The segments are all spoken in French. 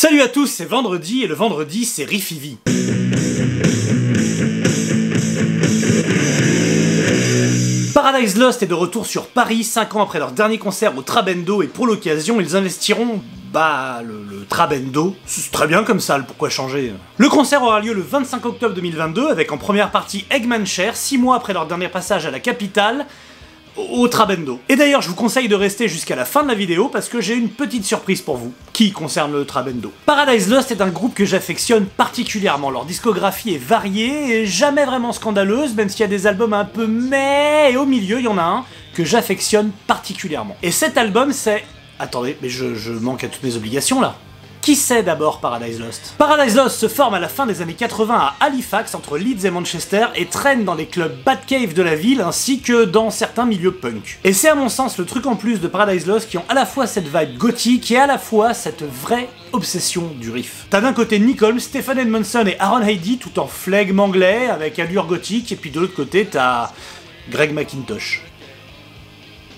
Salut à tous, c'est vendredi et le vendredi c'est Rifivi. Paradise Lost est de retour sur Paris 5 ans après leur dernier concert au Trabendo et pour l'occasion ils investiront le Trabendo. C'est très bien comme ça, pourquoi changer? Le concert aura lieu le 25 octobre 2022 avec en première partie Eggman Cher, 6 mois après leur dernier passage à la capitale, au Trabendo. Et d'ailleurs, je vous conseille de rester jusqu'à la fin de la vidéo parce que j'ai une petite surprise pour vous, qui concerne le Trabendo. Paradise Lost est un groupe que j'affectionne particulièrement. Leur discographie est variée et jamais vraiment scandaleuse, même s'il y a des albums un peu mais, et au milieu, il y en a un que j'affectionne particulièrement. Et cet album, c'est... Attendez, mais je manque à toutes mes obligations là. Qui c'est d'abord Paradise Lost? Paradise Lost se forme à la fin des années 80 à Halifax, entre Leeds et Manchester, et traîne dans les clubs Batcave de la ville, ainsi que dans certains milieux punk. Et c'est à mon sens le truc en plus de Paradise Lost qui ont à la fois cette vibe gothique et à la fois cette vraie obsession du riff. T'as d'un côté Nick Holmes, Stephen Edmondson et Aaron Haydi, tout en flegme anglais, avec allure gothique, et puis de l'autre côté t'as Greg McIntosh.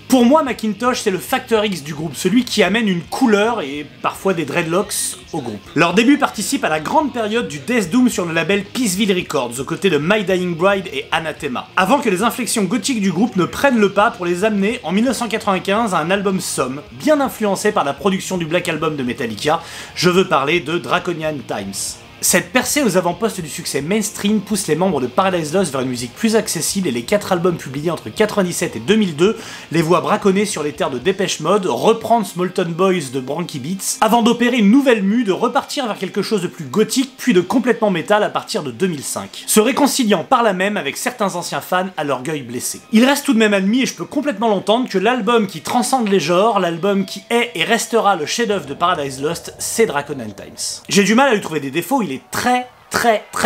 Pour moi, McIntosh, c'est le facteur X du groupe, celui qui amène une couleur et parfois des dreadlocks au groupe. Leur début participe à la grande période du Death Doom sur le label Peaceville Records, aux côtés de My Dying Bride et Anathema, avant que les inflexions gothiques du groupe ne prennent le pas pour les amener en 1995 à un album somme, bien influencé par la production du Black Album de Metallica, je veux parler de Draconian Times. Cette percée aux avant-postes du succès mainstream pousse les membres de Paradise Lost vers une musique plus accessible et les 4 albums publiés entre 1997 et 2002 les voient braconner sur les terres de Depeche Mode, reprendre Smolton Boys de Branky Beats, avant d'opérer une nouvelle mue, de repartir vers quelque chose de plus gothique puis de complètement métal à partir de 2005, se réconciliant par là même avec certains anciens fans à l'orgueil blessé. Il reste tout de même admis, et je peux complètement l'entendre, que l'album qui transcende les genres, l'album qui est et restera le chef-d'œuvre de Paradise Lost, c'est Draconian Times. J'ai du mal à lui trouver des défauts, il est très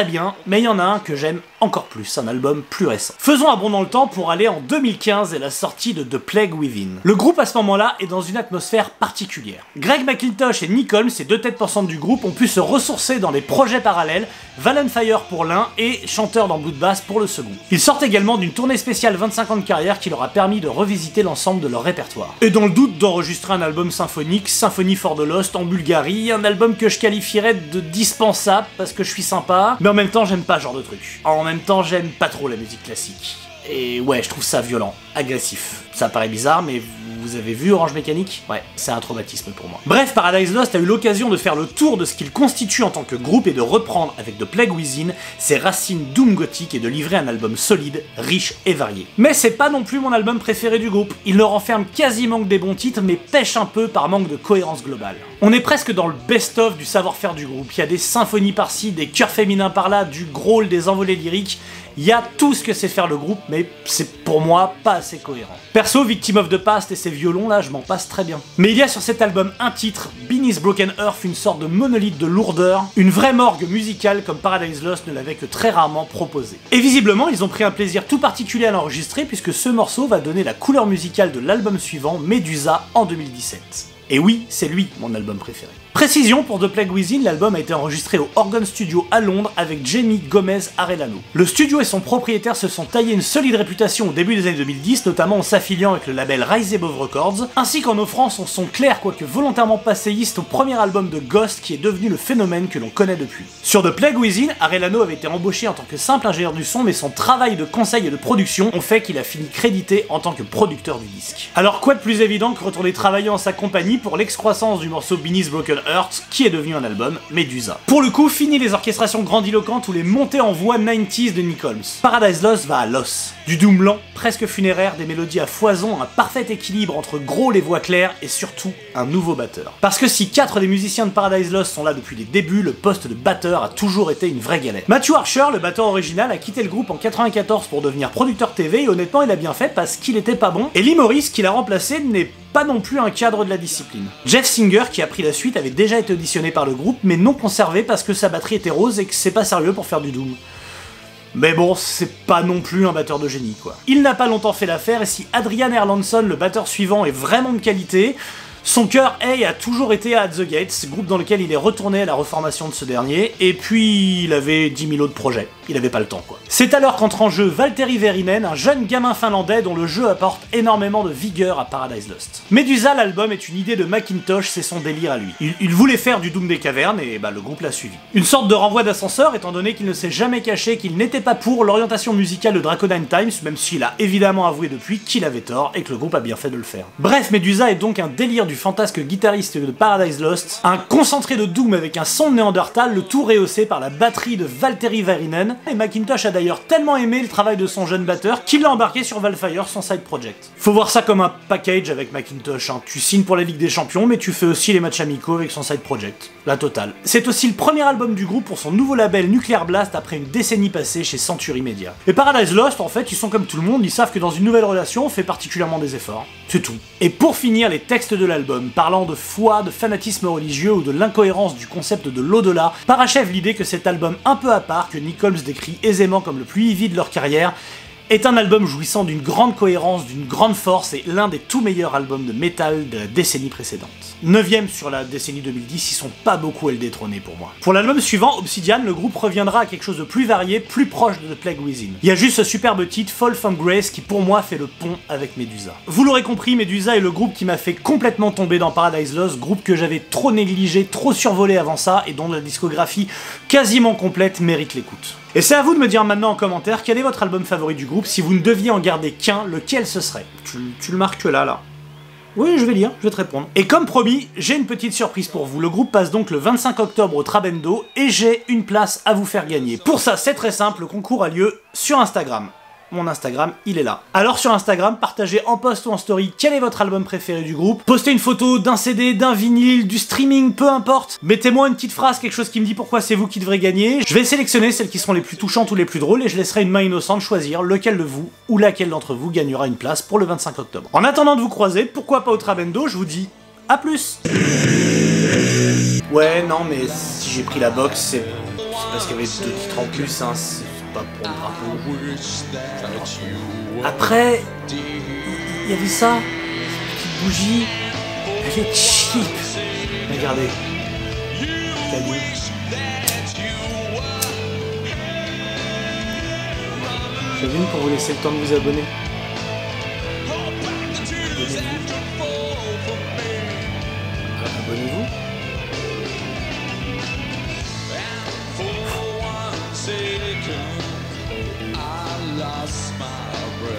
bien, mais il y en a un que j'aime encore plus, un album plus récent. Faisons un bond dans le temps pour aller en 2015 et la sortie de The Plague Within. Le groupe à ce moment-là est dans une atmosphère particulière. Greg McIntosh et Nick Holmes, ces deux têtes pensantes du groupe, ont pu se ressourcer dans des projets parallèles, Valen Fire pour l'un et chanteur dans Bloodbath pour le second. Ils sortent également d'une tournée spéciale 25 ans de carrière qui leur a permis de revisiter l'ensemble de leur répertoire. Et dans le doute d'enregistrer un album symphonique, Symphony for the Lost en Bulgarie, un album que je qualifierais de dispensable parce que je suis sympa, mais en même temps j'aime pas ce genre de truc. En même temps j'aime pas trop la musique classique. Et ouais, je trouve ça violent, agressif. Ça paraît bizarre, mais vous avez vu Orange Mécanique? Ouais, c'est un traumatisme pour moi. Bref, Paradise Lost a eu l'occasion de faire le tour de ce qu'il constitue en tant que groupe et de reprendre, avec The Plague Within, ses racines doom gothique et de livrer un album solide, riche et varié. Mais c'est pas non plus mon album préféré du groupe. Il ne renferme quasiment que des bons titres, mais pêche un peu par manque de cohérence globale. On est presque dans le best-of du savoir-faire du groupe. Il y a des symphonies par-ci, des chœurs féminins par-là, du growl, des envolées lyriques. Il y a tout ce que sait faire le groupe, mais c'est pour moi pas assez cohérent. Perso, Victim of the Past et ses violons là, je m'en passe très bien. Mais il y a sur cet album un titre, Beneath Broken Earth, une sorte de monolithe de lourdeur, une vraie morgue musicale comme Paradise Lost ne l'avait que très rarement proposé. Et visiblement, ils ont pris un plaisir tout particulier à l'enregistrer puisque ce morceau va donner la couleur musicale de l'album suivant, Medusa, en 2017. Et oui, c'est lui, mon album préféré. Précision, pour The Plague Within, l'album a été enregistré au Organ Studio à Londres avec Jamie Gomez Arellano. Le studio et son propriétaire se sont taillés une solide réputation au début des années 2010, notamment en s'affiliant avec le label Rise Above Records, ainsi qu'en offrant son son clair quoique volontairement passéiste au premier album de Ghost qui est devenu le phénomène que l'on connaît depuis. Sur The Plague Within, Arellano avait été embauché en tant que simple ingénieur du son, mais son travail de conseil et de production ont fait qu'il a fini crédité en tant que producteur du disque. Alors quoi de plus évident que retourner travailler en sa compagnie pour l'excroissance du morceau Beneath Broken Earth, qui est devenu un album, Medusa. Pour le coup, fini les orchestrations grandiloquentes ou les montées en voix 90s de Nick Holmes. Paradise Lost va à l'os. Du doom lent, presque funéraire, des mélodies à foison, un parfait équilibre entre gros les voix claires et surtout un nouveau batteur. Parce que si 4 des musiciens de Paradise Lost sont là depuis les débuts, le poste de batteur a toujours été une vraie galère. Matthew Archer, le batteur original, a quitté le groupe en 94 pour devenir producteur TV et honnêtement il a bien fait parce qu'il était pas bon. Et Lee Morris, qui l'a remplacé, n'est pas non plus un cadre de la discipline. Jeff Singer, qui a pris la suite, avait déjà été auditionné par le groupe, mais non conservé parce que sa batterie était rose et que c'est pas sérieux pour faire du doom. Mais bon, c'est pas non plus un batteur de génie, quoi. Il n'a pas longtemps fait l'affaire, et si Adrian Erlandsson, le batteur suivant, est vraiment de qualité, Son cœur, a toujours été à At The Gates, groupe dans lequel il est retourné à la reformation de ce dernier, et puis il avait 10 000 autres projets. Il avait pas le temps, quoi. C'est alors qu'entre en jeu Valtteri Väyrynen, un jeune gamin finlandais dont le jeu apporte énormément de vigueur à Paradise Lost. Medusa, l'album, est une idée de Macintosh, c'est son délire à lui. Il voulait faire du Doom des cavernes, et le groupe l'a suivi. Une sorte de renvoi d'ascenseur, étant donné qu'il ne s'est jamais caché qu'il n'était pas pour l'orientation musicale de Draconine Times, même s'il a évidemment avoué depuis qu'il avait tort, et que le groupe a bien fait de le faire. Bref, Medusa est donc un délire du fantasque guitariste de Paradise Lost, un concentré de Doom avec un son de Néandertal, le tout rehaussé par la batterie de Valtteri Väyrynen, et Macintosh a d'ailleurs tellement aimé le travail de son jeune batteur qu'il l'a embarqué sur Valfire, son side project. Faut voir ça comme un package avec Macintosh, hein. Tu signes pour la Ligue des Champions, mais tu fais aussi les matchs amicaux avec son side project. La totale. C'est aussi le premier album du groupe pour son nouveau label Nuclear Blast après une décennie passée chez Century Media. Et Paradise Lost, en fait, ils sont comme tout le monde, ils savent que dans une nouvelle relation, on fait particulièrement des efforts. C'est tout. Et pour finir, les textes de l'album, parlant de foi, de fanatisme religieux ou de l'incohérence du concept de l'au-delà, parachèvent l'idée que cet album un peu à part, que Nick Holmes décrit aisément comme le plus heavy de leur carrière, est un album jouissant d'une grande cohérence, d'une grande force et l'un des tout meilleurs albums de métal de la décennie précédente. 9ème sur la décennie 2010, ils sont pas beaucoup à le détrôner pour moi. Pour l'album suivant, Obsidian, le groupe reviendra à quelque chose de plus varié, plus proche de The Plague Within. Il y a juste ce superbe titre, Fall from Grace, qui pour moi fait le pont avec Medusa. Vous l'aurez compris, Medusa est le groupe qui m'a fait complètement tomber dans Paradise Lost, groupe que j'avais trop négligé, trop survolé avant ça, et dont la discographie quasiment complète mérite l'écoute. Et c'est à vous de me dire maintenant en commentaire quel est votre album favori du groupe, si vous ne deviez en garder qu'un, lequel ce serait? Tu le marques là. Oui, je vais lire, je vais te répondre. Et comme promis, j'ai une petite surprise pour vous. Le groupe passe donc le 25 octobre au Trabendo, et j'ai une place à vous faire gagner. Pour ça, c'est très simple, le concours a lieu sur Instagram. Mon Instagram, il est là. Alors sur Instagram, partagez en post ou en story quel est votre album préféré du groupe. Postez une photo d'un CD, d'un vinyle, du streaming, peu importe. Mettez-moi une petite phrase, quelque chose qui me dit pourquoi c'est vous qui devrez gagner. Je vais sélectionner celles qui seront les plus touchantes ou les plus drôles et je laisserai une main innocente choisir lequel de vous ou laquelle d'entre vous gagnera une place pour le 25 octobre. En attendant de vous croiser, pourquoi pas au Trabendo, je vous dis à plus. Ouais, non, mais si j'ai pris la box, c'est parce qu'il y avait 2 titres en plus, hein. Pas pour le drapeau. Après, il y avait ça, cette petite bougie, elle est cheap. Regardez. Cadeau. J'en ai une pour vous laisser le temps de vous abonner. Abonnez-vous.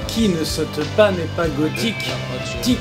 Qui ne saute pas n'est pas gothique. Tic.